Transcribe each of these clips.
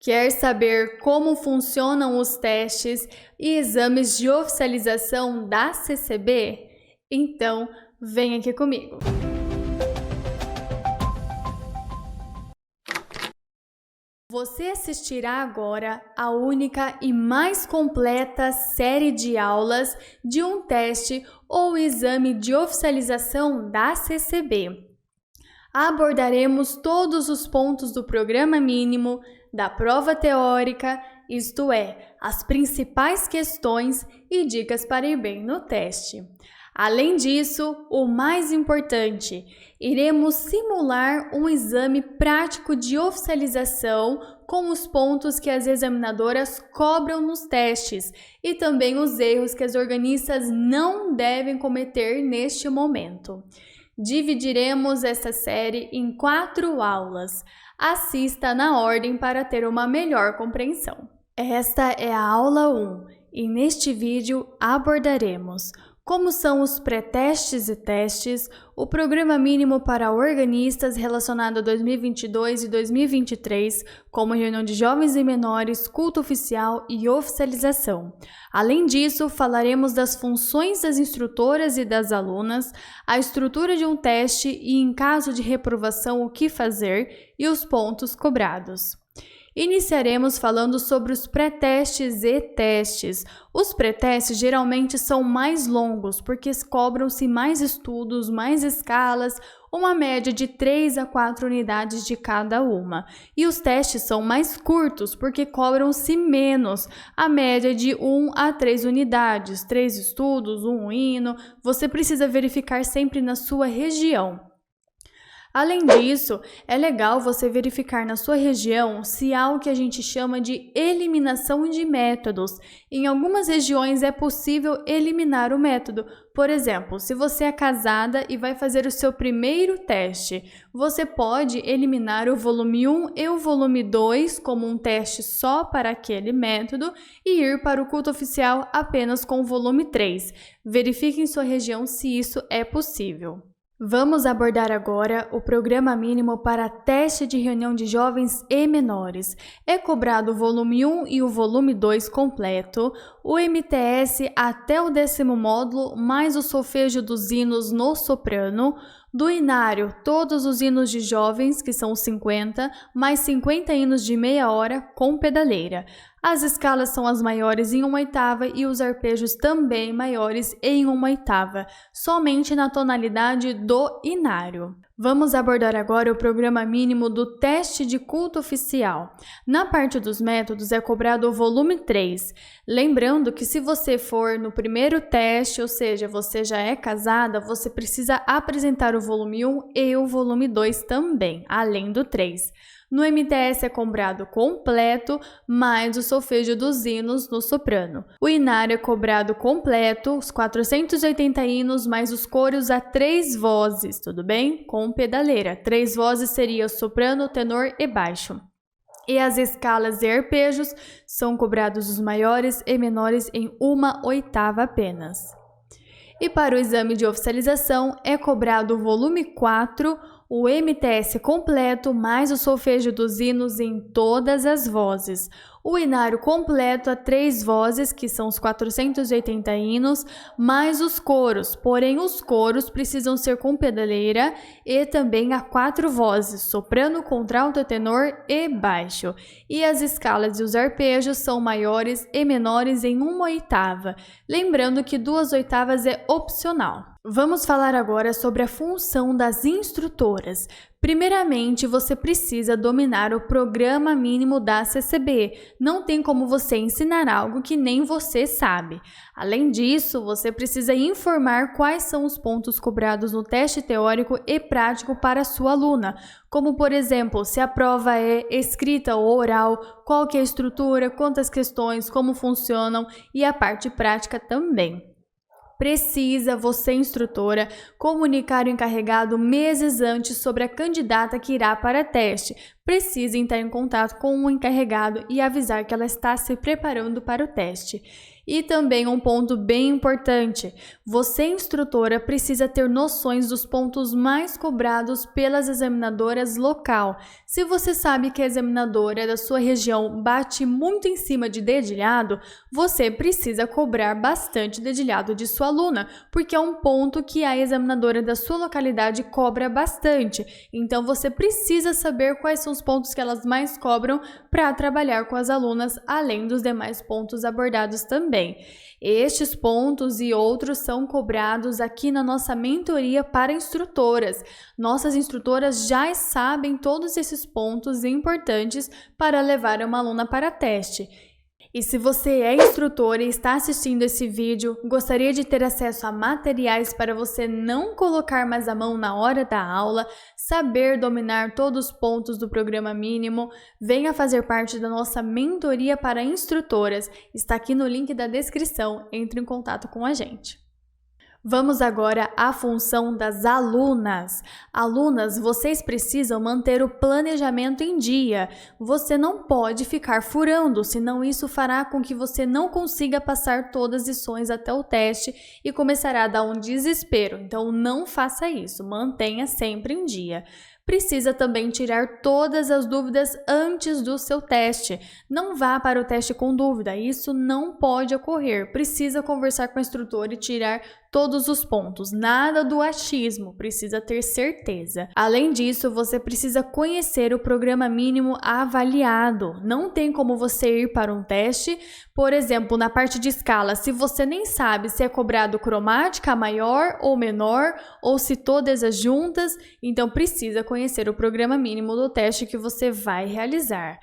Quer saber como funcionam os testes e exames de oficialização da CCB? Então, vem aqui comigo. Você assistirá agora a única e mais completa série de aulas de um teste ou exame de oficialização da CCB. Abordaremos todos os pontos do programa mínimo, da prova teórica, isto é, as principais questões e dicas para ir bem no teste. Além disso, o mais importante, iremos simular um exame prático de oficialização com os pontos que as examinadoras cobram nos testes e também os erros que as organistas não devem cometer neste momento. Dividiremos essa série em 4 aulas. Assista na ordem para ter uma melhor compreensão. Esta é a aula 1 e neste vídeo abordaremos como são os pré-testes e testes, o programa mínimo para organistas relacionado a 2022 e 2023, como reunião de jovens e menores, culto oficial e oficialização. Além disso, falaremos das funções das instrutoras e das alunas, a estrutura de um teste e, em caso de reprovação, o que fazer e os pontos cobrados. Iniciaremos falando sobre os pré-testes e testes. Os pré-testes geralmente são mais longos porque cobram-se mais estudos, mais escalas, uma média de 3 a 4 unidades de cada uma. E os testes são mais curtos porque cobram-se menos, a média de 1 a 3 unidades, 3 estudos, 1 hino. Você precisa verificar sempre na sua região. Além disso, é legal você verificar na sua região se há o que a gente chama de eliminação de métodos. Em algumas regiões é possível eliminar o método. Por exemplo, se você é casada e vai fazer o seu primeiro teste, você pode eliminar o volume 1 e o volume 2 como um teste só para aquele método e ir para o culto oficial apenas com o volume 3. Verifique em sua região se isso é possível. Vamos abordar agora o programa mínimo para teste de reunião de jovens e menores. É cobrado o volume 1 e o volume 2 completo, o MTS até o 10º módulo, mais o solfejo dos hinos no soprano, do inário todos os hinos de jovens, que são 50, mais 50 hinos de meia hora com pedaleira. As escalas são as maiores em 1/8 e os arpejos também maiores em 1/8, somente na tonalidade do inário. Vamos abordar agora o programa mínimo do teste de culto oficial. Na parte dos métodos é cobrado o volume 3. Lembrando que se você for no primeiro teste, ou seja, você já é casada, você precisa apresentar o volume 1 e o volume 2 também, além do 3. No MTS é cobrado completo, mais o solfejo dos hinos no soprano. O inário é cobrado completo, os 480 hinos, mais os coros a 3 vozes, tudo bem? Com pedaleira. 3 vozes seria soprano, tenor e baixo. E as escalas e arpejos são cobrados os maiores e menores em 1/8 apenas. E para o exame de oficialização é cobrado o volume 4, o MTS completo, mais o solfejo dos hinos em todas as vozes. O inário completo a 3 vozes, que são os 480 hinos, mais os coros. Porém, os coros precisam ser com pedaleira e também a 4 vozes, soprano, contralto, tenor e baixo. E as escalas e os arpejos são maiores e menores em 1/8. Lembrando que 2/8 é opcional. Vamos falar agora sobre a função das instrutoras. Primeiramente, você precisa dominar o programa mínimo da CCB. Não tem como você ensinar algo que nem você sabe. Além disso, você precisa informar quais são os pontos cobrados no teste teórico e prático para a sua aluna, como, por exemplo, se a prova é escrita ou oral, qual que é a estrutura, quantas questões, como funcionam e a parte prática também. Precisa você, instrutora, comunicar o encarregado meses antes sobre a candidata que irá para teste, precisa entrar em contato com o encarregado e avisar que ela está se preparando para o teste. E também um ponto bem importante, você, instrutora, precisa ter noções dos pontos mais cobrados pelas examinadoras local. Se você sabe que a examinadora da sua região bate muito em cima de dedilhado, você precisa cobrar bastante dedilhado de sua aluna, porque é um ponto que a examinadora da sua localidade cobra bastante. Então você precisa saber quais são os pontos que elas mais cobram para trabalhar com as alunas, além dos demais pontos abordados também. Estes pontos e outros são cobrados aqui na nossa mentoria para instrutoras. Nossas instrutoras já sabem todos esses pontos importantes para levar uma aluna para teste. E se você é instrutor e está assistindo esse vídeo, gostaria de ter acesso a materiais para você não colocar mais a mão na hora da aula, saber dominar todos os pontos do programa mínimo, venha fazer parte da nossa mentoria para instrutoras. Está aqui no link da descrição, entre em contato com a gente. Vamos agora à função das alunas. Alunas, vocês precisam manter o planejamento em dia. Você não pode ficar furando, senão isso fará com que você não consiga passar todas as lições até o teste e começará a dar um desespero. Então não faça isso, mantenha sempre em dia. Precisa também tirar todas as dúvidas antes do seu teste. Não vá para o teste com dúvida, isso não pode ocorrer. Precisa conversar com a instrutora e tirar todos os pontos, nada do achismo, precisa ter certeza. Além disso, você precisa conhecer o programa mínimo avaliado. Não tem como você ir para um teste, por exemplo, na parte de escala, se você nem sabe se é cobrado cromática maior ou menor, ou se todas as juntas, então precisa conhecer o programa mínimo do teste que você vai realizar.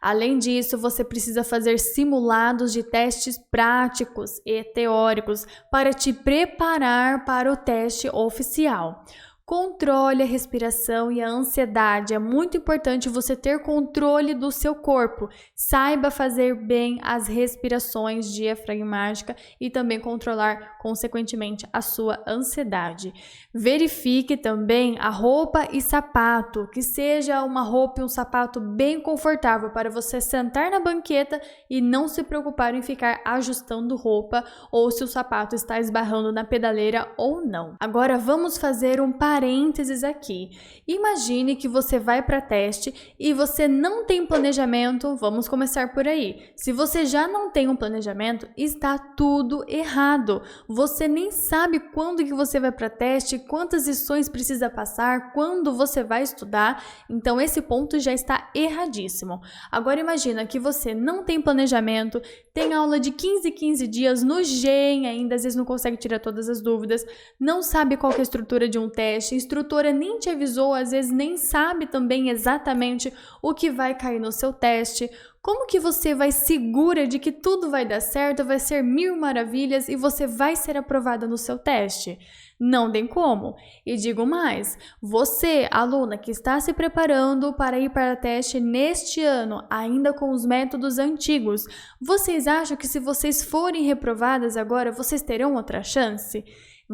Além disso, você precisa fazer simulados de testes práticos e teóricos para te preparar para o teste oficial. Controle a respiração e a ansiedade. É muito importante você ter controle do seu corpo. Saiba fazer bem as respirações diafragmáticas e também controlar, consequentemente, a sua ansiedade. Verifique também a roupa e sapato, que seja uma roupa e um sapato bem confortável para você sentar na banqueta e não se preocupar em ficar ajustando roupa ou se o sapato está esbarrando na pedaleira ou não. Agora vamos fazer um parênteses aqui. Imagine que você vai para teste e você não tem planejamento. Vamos começar por aí. Se você já não tem um planejamento, está tudo errado. Você nem sabe quando que você vai para teste, quantas lições precisa passar, quando você vai estudar. Então esse ponto já está erradíssimo. Agora imagina que você não tem planejamento, tem aula de 15 dias no GEM, ainda às vezes não consegue tirar todas as dúvidas, não sabe qual que é a estrutura de um teste, a instrutora nem te avisou, às vezes nem sabe também exatamente o que vai cair no seu teste. Como que você vai segura de que tudo vai dar certo, vai ser mil maravilhas e você vai ser aprovada no seu teste? Não tem como. E digo mais, você, aluna que está se preparando para ir para o teste neste ano, ainda com os métodos antigos, vocês acham que se vocês forem reprovadas agora, vocês terão outra chance?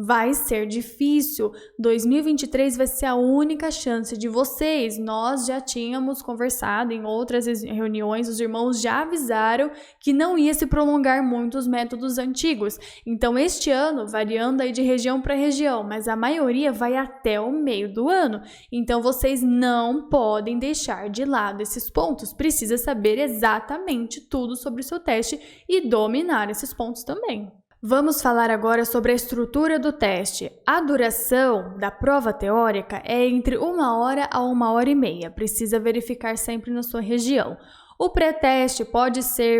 Vai ser difícil. 2023 vai ser a única chance de vocês. Nós já tínhamos conversado em outras reuniões, os irmãos já avisaram que não ia se prolongar muito os métodos antigos. Então, este ano, variando aí de região para região, mas a maioria vai até o meio do ano. Então, vocês não podem deixar de lado esses pontos. Precisa saber exatamente tudo sobre o seu teste e dominar esses pontos também. Vamos falar agora sobre a estrutura do teste. A duração da prova teórica é entre 1 hora a 1 hora e meia. Precisa verificar sempre na sua região. O pré-teste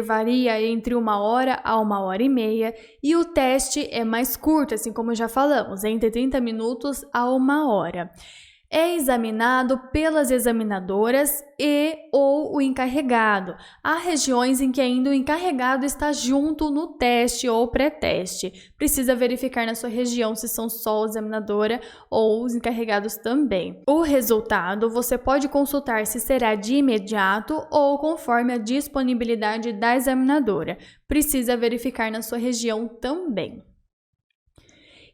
varia entre 1 hora a 1 hora e meia e o teste é mais curto, assim como já falamos, entre 30 minutos a 1 hora. É examinado pelas examinadoras ou o encarregado. Há regiões em que ainda o encarregado está junto no teste ou pré-teste. Precisa verificar na sua região se são só a examinadora ou os encarregados também. O resultado você pode consultar se será de imediato ou conforme a disponibilidade da examinadora. Precisa verificar na sua região também.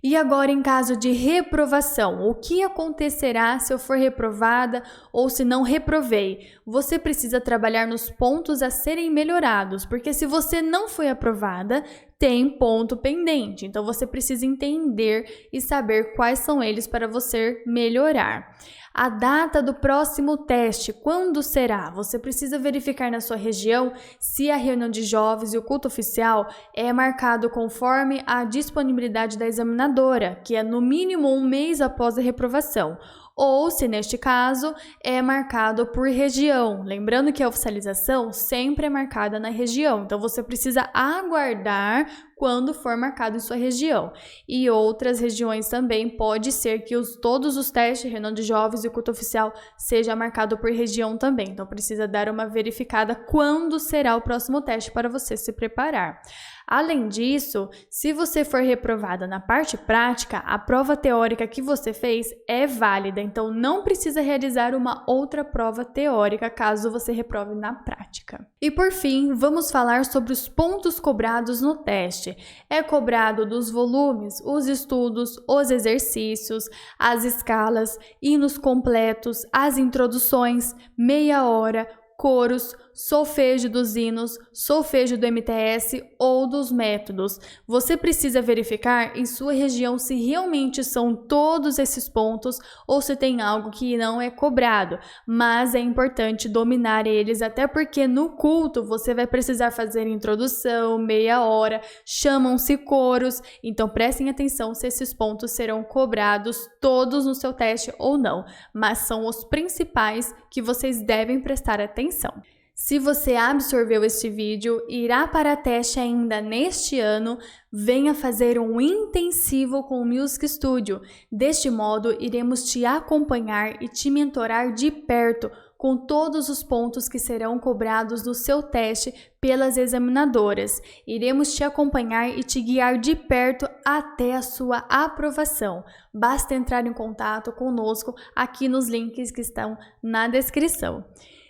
E agora, em caso de reprovação, o que acontecerá se eu for reprovada ou se não reprovei? Você precisa trabalhar nos pontos a serem melhorados, porque se você não foi aprovada, tem ponto pendente. Então, você precisa entender e saber quais são eles para você melhorar. A data do próximo teste, quando será? Você precisa verificar na sua região se a reunião de jovens e o culto oficial é marcado conforme a disponibilidade da examinadora, que é no mínimo 1 mês após a reprovação, ou se neste caso é marcado por região. Lembrando que a oficialização sempre é marcada na região, então você precisa aguardar quando for marcado em sua região. E outras regiões também pode ser que todos os testes, reunião de jovens e culto oficial, seja marcado por região também. Então precisa dar uma verificada quando será o próximo teste para você se preparar. Além disso, se você for reprovada na parte prática, a prova teórica que você fez é válida, então não precisa realizar uma outra prova teórica caso você reprove na prática. E por fim, vamos falar sobre os pontos cobrados no teste. É cobrado dos volumes, os estudos, os exercícios, as escalas, hinos completos, as introduções, meia hora, coros, solfejo dos hinos, solfejo do MTS ou dos métodos. Você precisa verificar em sua região se realmente são todos esses pontos ou se tem algo que não é cobrado, mas é importante dominar eles, até porque no culto você vai precisar fazer introdução, meia hora, chamam-se coros, então prestem atenção se esses pontos serão cobrados todos no seu teste ou não, mas são os principais que vocês devem prestar atenção. Se você absorveu este vídeo e irá para teste ainda neste ano, venha fazer um intensivo com o Music Studio. Deste modo, iremos te acompanhar e te mentorar de perto com todos os pontos que serão cobrados no seu teste pelas examinadoras. Iremos te acompanhar e te guiar de perto até a sua aprovação. Basta entrar em contato conosco aqui nos links que estão na descrição.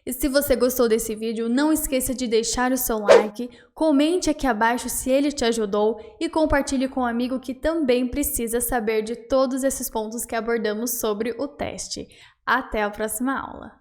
E se você gostou desse vídeo, não esqueça de deixar o seu like, comente aqui abaixo se ele te ajudou e compartilhe com um amigo que também precisa saber de todos esses pontos que abordamos sobre o teste. Até a próxima aula!